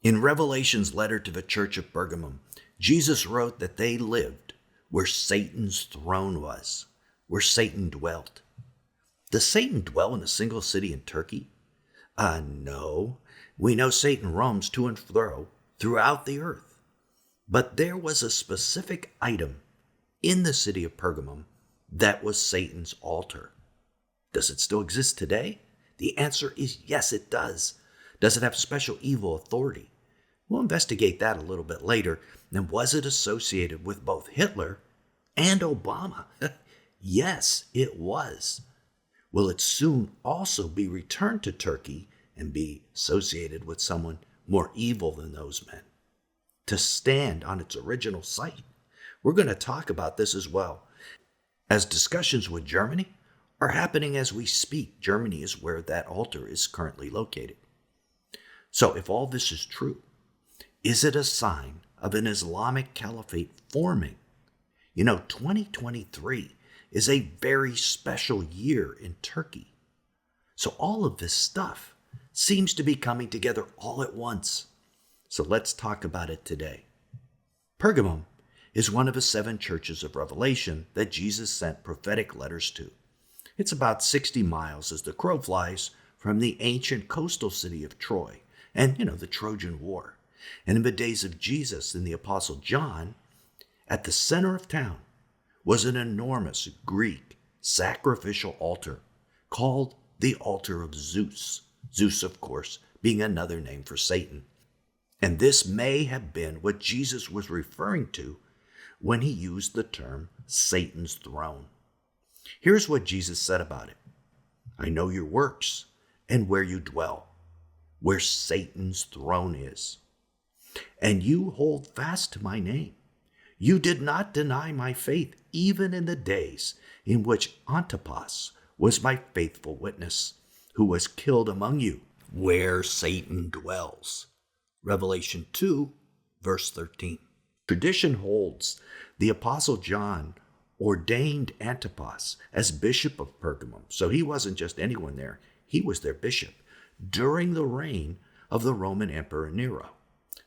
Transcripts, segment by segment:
In Revelation's letter to the church of Pergamum, Jesus wrote that they lived where Satan's throne was, where Satan dwelt. Does Satan dwell in a single city in Turkey? No. We know Satan roams to and fro throughout the earth. But there was a specific item in the city of Pergamum that was Satan's altar. Does it still exist today? The answer is yes, it does. Does it have special evil authority? We'll investigate that a little bit later. And was it associated with both Hitler and Obama? Yes, it was. Will it soon also be returned to Turkey and be associated with someone more evil than those men, to stand on its original site? We're going to talk about this as well, as discussions with Germany are happening as we speak. Germany is where that altar is currently located. So if all this is true, is it a sign of an Islamic caliphate forming? 2023 is a very special year in Turkey. So all of this stuff seems to be coming together all at once. So let's talk about it today. Pergamum is one of the 7 churches of Revelation that Jesus sent prophetic letters to. It's about 60 miles as the crow flies from the ancient coastal city of Troy and, the Trojan War. And in the days of Jesus and the Apostle John, at the center of town was an enormous Greek sacrificial altar called the altar of Zeus. Zeus, of course, being another name for Satan. And this may have been what Jesus was referring to when he used the term Satan's throne. Here's what Jesus said about it. I know your works and where you dwell, where Satan's throne is. And you hold fast to my name. You did not deny my faith, even in the days in which Antipas was my faithful witness, who was killed among you, where Satan dwells. Revelation 2, verse 13. Tradition holds the Apostle John ordained Antipas as bishop of Pergamum. So he wasn't just anyone there. He was their bishop during the reign of the Roman Emperor Nero.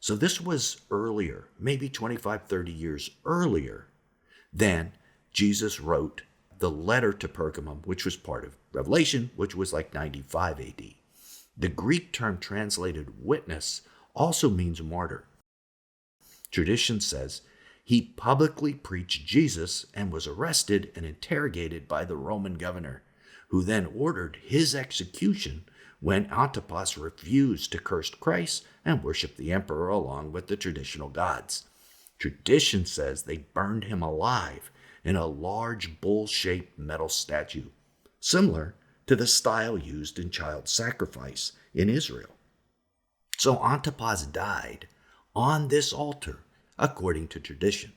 So this was earlier, maybe 25, 30 years earlier than Jesus wrote the letter to Pergamum, which was part of Revelation, which was like 95 AD. The Greek term translated witness also means martyr. Tradition says he publicly preached Jesus and was arrested and interrogated by the Roman governor, who then ordered his execution when Antipas refused to curse Christ and worship the emperor along with the traditional gods. Tradition says they burned him alive in a large bull-shaped metal statue, similar to the style used in child sacrifice in Israel. So Antipas died on this altar, according to tradition.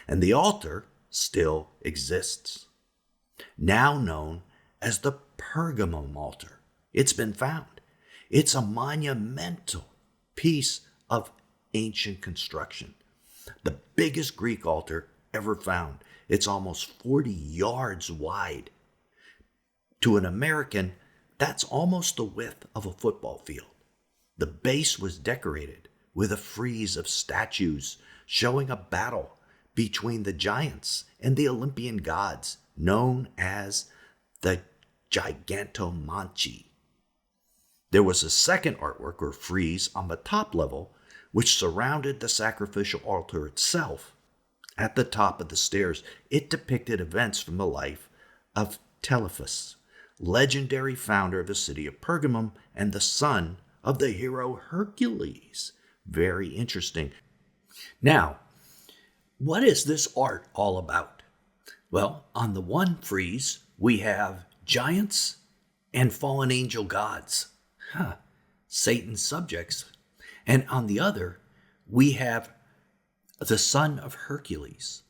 And the altar still exists, now known as the Pergamum altar. It's been found. It's a monumental piece of ancient construction, the biggest Greek altar ever found. It's almost 40 yards wide. To an American, that's almost the width of a football field. The base was decorated with a frieze of statues showing a battle between the giants and the Olympian gods, known as the Gigantomanchi. There was a second artwork or frieze on the top level, which surrounded the sacrificial altar itself. At the top of the stairs, it depicted events from the life of Caliphate, legendary founder of the city of Pergamum and the son of the hero Hercules. Very interesting. Now, what is this art all about? Well, on the one frieze, we have giants and fallen angel gods. Satan's subjects. And on the other, we have the son of Hercules.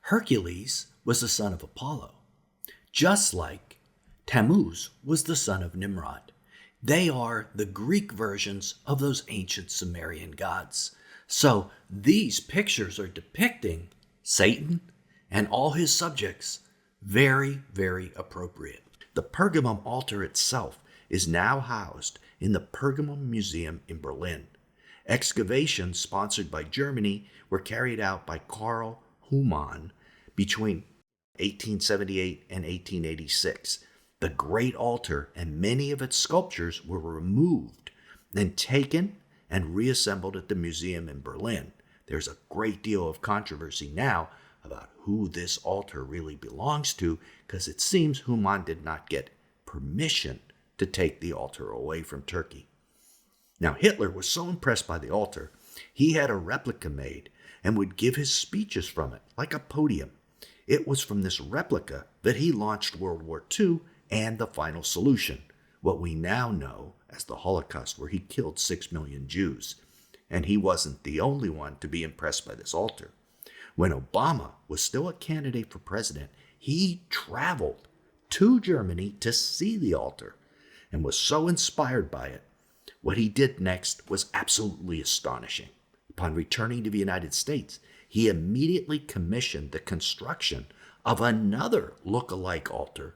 Hercules was the son of Apollo, just like Tammuz was the son of Nimrod. They are the Greek versions of those ancient Sumerian gods. So these pictures are depicting Satan and all his subjects. Very, very appropriate. The Pergamum altar itself is now housed in the Pergamum Museum in Berlin. Excavations sponsored by Germany were carried out by Karl Humann between 1878 and 1886. The Great Altar and many of its sculptures were removed, then taken and reassembled at the museum in Berlin. There's a great deal of controversy now about who this altar really belongs to, because it seems Humann did not get permission to take the altar away from Turkey. Now, Hitler was so impressed by the altar, he had a replica made and would give his speeches from it, like a podium. It was from this replica that he launched World War II and the final solution, what we now know as the Holocaust, where he killed 6 million Jews. And he wasn't the only one to be impressed by this altar. When Obama was still a candidate for president, he traveled to Germany to see the altar and was so inspired by it. What he did next was absolutely astonishing. Upon returning to the United States, he immediately commissioned the construction of another look-alike altar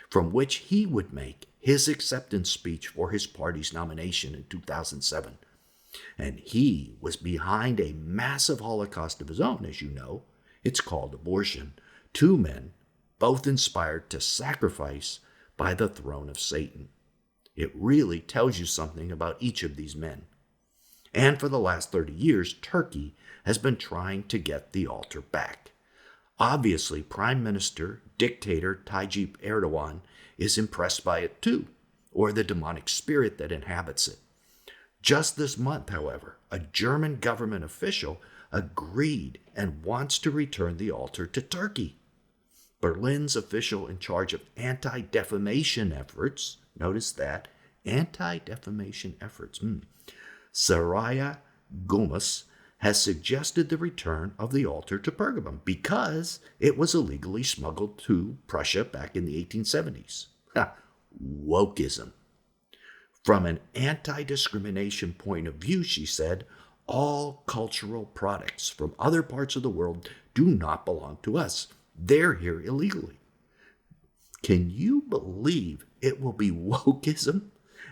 from which he would make his acceptance speech for his party's nomination in 2007. And he was behind a massive Holocaust of his own, as you know. It's called abortion. 2 men, both inspired to sacrifice by the throne of Satan. It really tells you something about each of these men. And for the last 30 years, Turkey has been trying to get the altar back. Obviously, Prime Minister, dictator Tayyip Erdogan is impressed by it too, or the demonic spirit that inhabits it. Just this month, however, a German government official agreed and wants to return the altar to Turkey. Berlin's official in charge of anti-defamation efforts, notice that, anti-defamation efforts, Saraya Gumus, has suggested the return of the altar to Pergamum because it was illegally smuggled to Prussia back in the 1870s. Wokeism. From an anti-discrimination point of view, she said, all cultural products from other parts of the world do not belong to us. They're here illegally. Can you believe it will be wokeism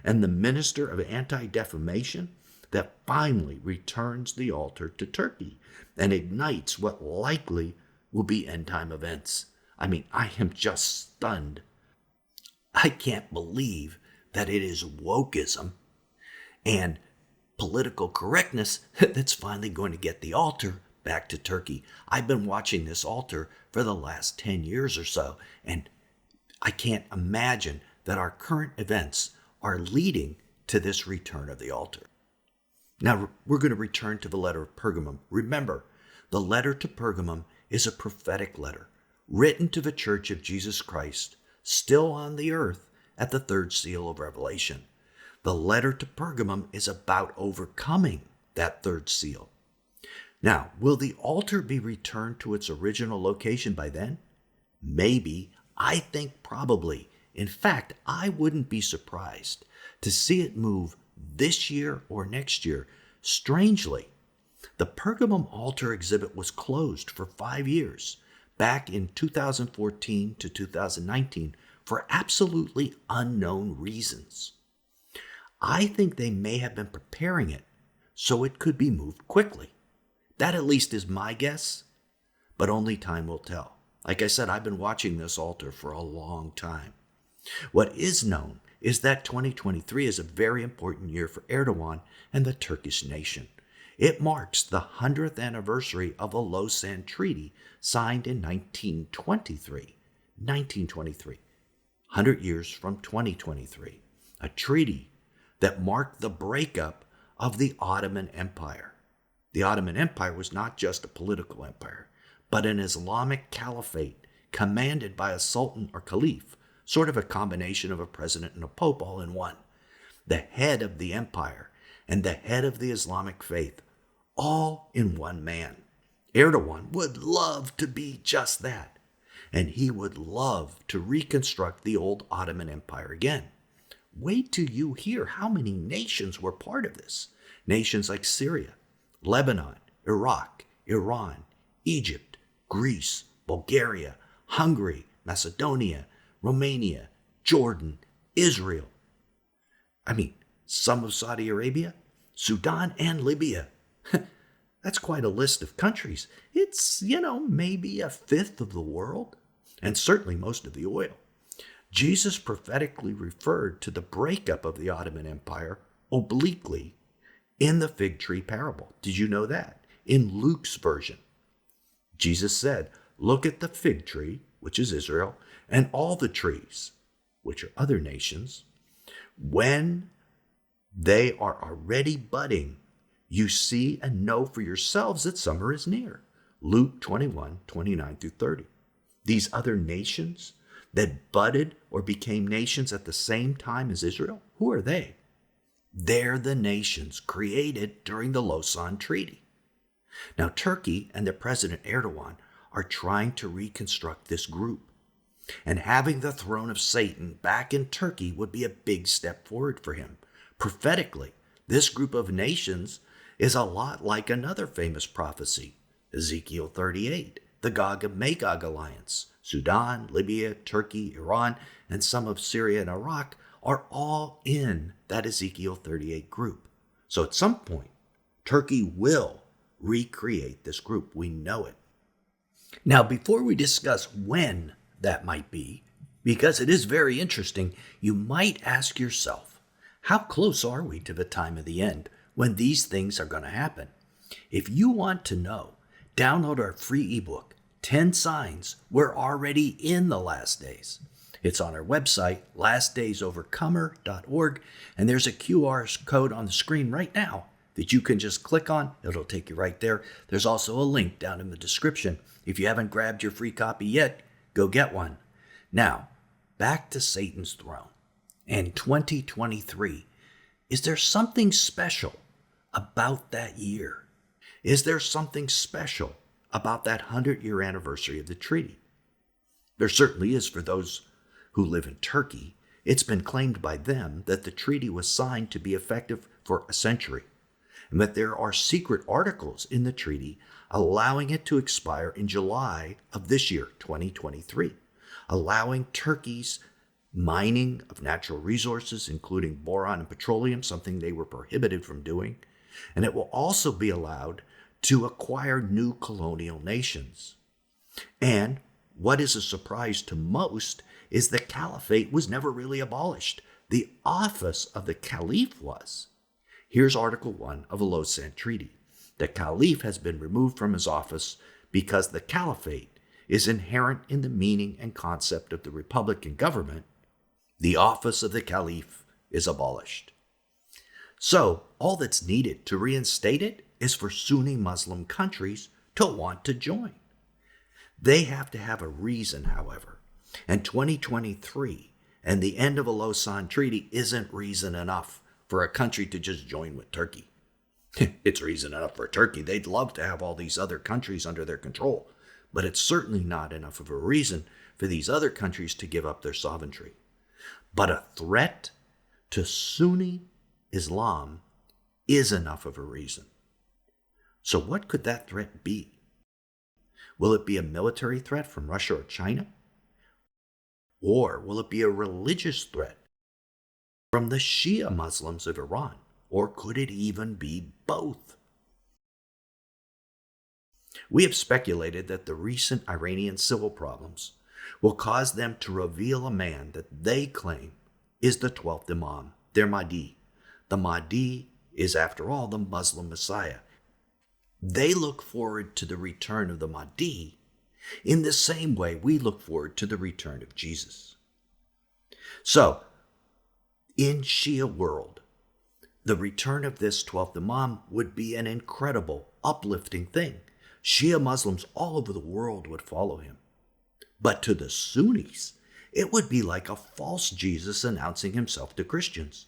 and the Minister of Anti-Defamation that finally returns the altar to Turkey and ignites what likely will be end-time events? I mean, I am just stunned. I can't believe that it is wokeism and political correctness that's finally going to get the altar back to Turkey. I've been watching this altar for the last 10 years or so, and I can't imagine that our current events are leading to this return of the altar. Now, we're going to return to the letter of Pergamum. Remember, the letter to Pergamum is a prophetic letter written to the Church of Jesus Christ, still on the earth at the 3rd seal of Revelation. The letter to Pergamum is about overcoming that 3rd seal. Now, will the altar be returned to its original location by then? Maybe. I think probably. In fact, I wouldn't be surprised to see it move this year or next year. Strangely, the Pergamum altar exhibit was closed for 5 years, back in 2014 to 2019, for absolutely unknown reasons. I think they may have been preparing it so it could be moved quickly. That at least is my guess, but only time will tell. Like I said, I've been watching this altar for a long time. What is known is that 2023 is a very important year for Erdogan and the Turkish nation. It marks the 100th anniversary of the Lausanne Treaty signed in 1923. 100 years from 2023. A treaty that marked the breakup of the Ottoman Empire. The Ottoman Empire was not just a political empire, but an Islamic caliphate commanded by a sultan or caliph, sort of a combination of a president and a pope all in one. The head of the empire and the head of the Islamic faith, all in one man. Erdogan would love to be just that, and he would love to reconstruct the old Ottoman Empire again. Wait till you hear how many nations were part of this. Nations like Syria, Lebanon, Iraq, Iran, Egypt, Greece, Bulgaria, Hungary, Macedonia, Romania, Jordan, Israel. Some of Saudi Arabia, Sudan and Libya. That's quite a list of countries. It's, maybe a fifth of the world, and certainly most of the oil. Jesus prophetically referred to the breakup of the Ottoman Empire obliquely in the fig tree parable. Did you know that? In Luke's version, Jesus said, "Look at the fig tree, which is Israel, and all the trees, which are other nations. When they are already budding, you see and know for yourselves that summer is near." Luke 21:29-30. These other nations that budded or became nations at the same time as Israel, who are they? They're the nations created during the Lausanne Treaty. Now, Turkey and their President Erdogan are trying to reconstruct this group. And having the throne of Satan back in Turkey would be a big step forward for him. Prophetically, this group of nations is a lot like another famous prophecy, Ezekiel 38, the Gog and Magog alliance. Sudan, Libya, Turkey, Iran, and some of Syria and Iraq are all in that Ezekiel 38 group. So at some point, Turkey will recreate this group. We know it. Now, before we discuss when that might be, because it is very interesting, you might ask yourself, how close are we to the time of the end when these things are going to happen? If you want to know, download our free ebook, 10 Signs We're Already in the Last Days. It's on our website, lastdaysovercomer.org, and there's a QR code on the screen right now that you can just click on. It'll take you right there. There's also a link down in the description. If you haven't grabbed your free copy yet, go get one. Now, back to Satan's throne. And 2023, is there something special about that year? Is there something special about that 100-year anniversary of the treaty? There certainly is for those who live in Turkey. It's been claimed by them that the treaty was signed to be effective for a century, and that there are secret articles in the treaty allowing it to expire in July of this year, 2023, allowing Turkey's mining of natural resources, including boron and petroleum, something they were prohibited from doing, and it will also be allowed to acquire new colonial nations. And what is a surprise to most is the Caliphate was never really abolished. The office of the Caliph was. Here's Article 1 of the Lausanne Treaty. The Caliph has been removed from his office because the Caliphate is inherent in the meaning and concept of the Republican government. The office of the Caliph is abolished. So, all that's needed to reinstate it is for Sunni Muslim countries to want to join. They have to have a reason, however, and 2023 and the end of a Lausanne Treaty isn't reason enough for a country to just join with Turkey. It's reason enough for Turkey. They'd love to have all these other countries under their control, but it's certainly not enough of a reason for these other countries to give up their sovereignty. But a threat to Sunni Islam is enough of a reason. So what could that threat be? Will it be a military threat from Russia or China? Or will it be a religious threat from the Shia Muslims of Iran? Or could it even be both? We have speculated that the recent Iranian civil problems will cause them to reveal a man that they claim is the 12th Imam, their Mahdi. The Mahdi is, after all, the Muslim Messiah. They look forward to the return of the Mahdi in the same way we look forward to the return of Jesus. So, in Shia world, the return of this 12th Imam would be an incredible, uplifting thing. Shia Muslims all over the world would follow him. But to the Sunnis, it would be like a false Jesus announcing himself to Christians.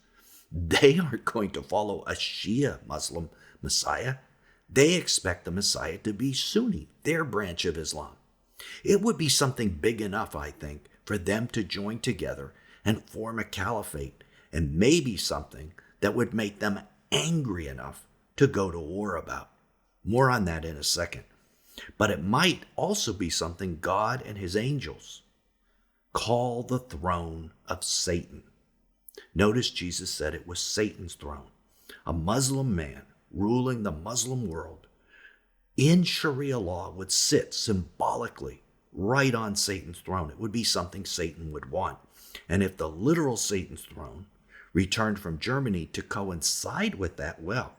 They aren't going to follow a Shia Muslim Messiah. They expect the Messiah to be Sunni, their branch of Islam. It would be something big enough, I think, for them to join together and form a caliphate, and maybe something that would make them angry enough to go to war about. More on that in a second. But it might also be something God and his angels call the throne of Satan. Notice Jesus said it was Satan's throne. A Muslim man ruling the Muslim world in Sharia law would sit symbolically right on Satan's throne. It would be something Satan would want. And if the literal Satan's throne returned from Germany to coincide with that, well,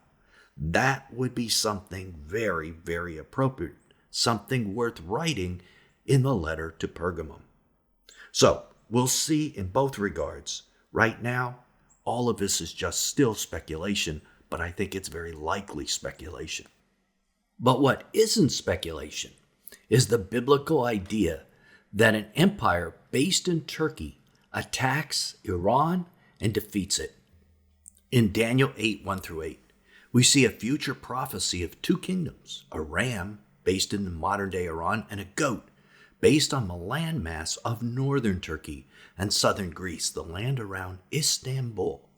that would be something very, very appropriate, something worth writing in the letter to Pergamum. So we'll see in both regards. Right now, all of this is just still speculation, but I think it's very likely speculation. But what isn't speculation is the biblical idea that an empire based in Turkey attacks Iran and defeats it. In Daniel 8, 1-8, we see a future prophecy of two kingdoms, a ram based in the modern-day Iran and a goat based on the landmass of northern Turkey and southern Greece, the land around Istanbul.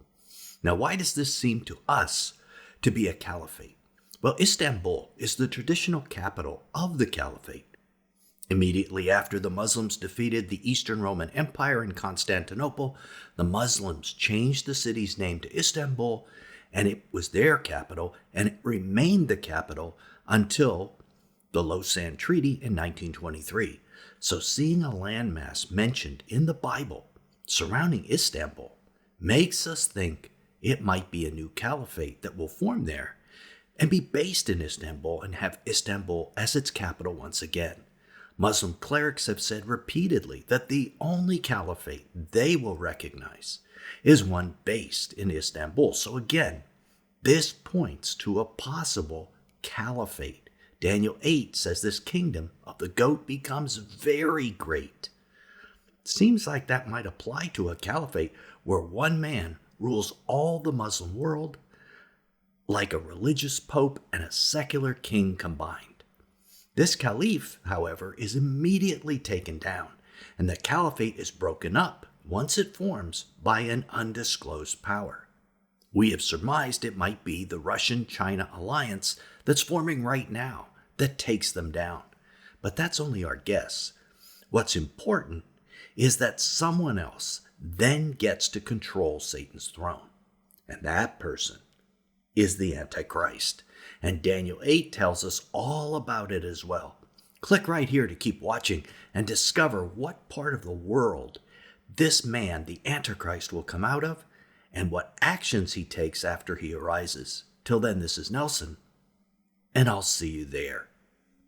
Now, why does this seem to us to be a caliphate? Well, Istanbul is the traditional capital of the Caliphate. Immediately after the Muslims defeated the Eastern Roman Empire in Constantinople, the Muslims changed the city's name to Istanbul, and it was their capital, and it remained the capital until the Lausanne Treaty in 1923. So seeing a landmass mentioned in the Bible surrounding Istanbul makes us think it might be a new caliphate that will form there and be based in Istanbul and have Istanbul as its capital once again. Muslim clerics have said repeatedly that the only caliphate they will recognize is one based in Istanbul. So again, this points to a possible caliphate. Daniel 8 says this kingdom of the goat becomes very great. Seems like that might apply to a caliphate where one man rules all the Muslim world like a religious pope and a secular king combined. This caliph, however, is immediately taken down, and the caliphate is broken up once it forms by an undisclosed power. We have surmised it might be the Russian-China alliance that's forming right now that takes them down. But that's only our guess. What's important is that someone else then gets to control Satan's throne, and that person is the Antichrist. And Daniel 8 tells us all about it as well. Click right here to keep watching and discover what part of the world this man, the Antichrist, will come out of and what actions he takes after he arises. Till then, this is Nelson, and I'll see you there.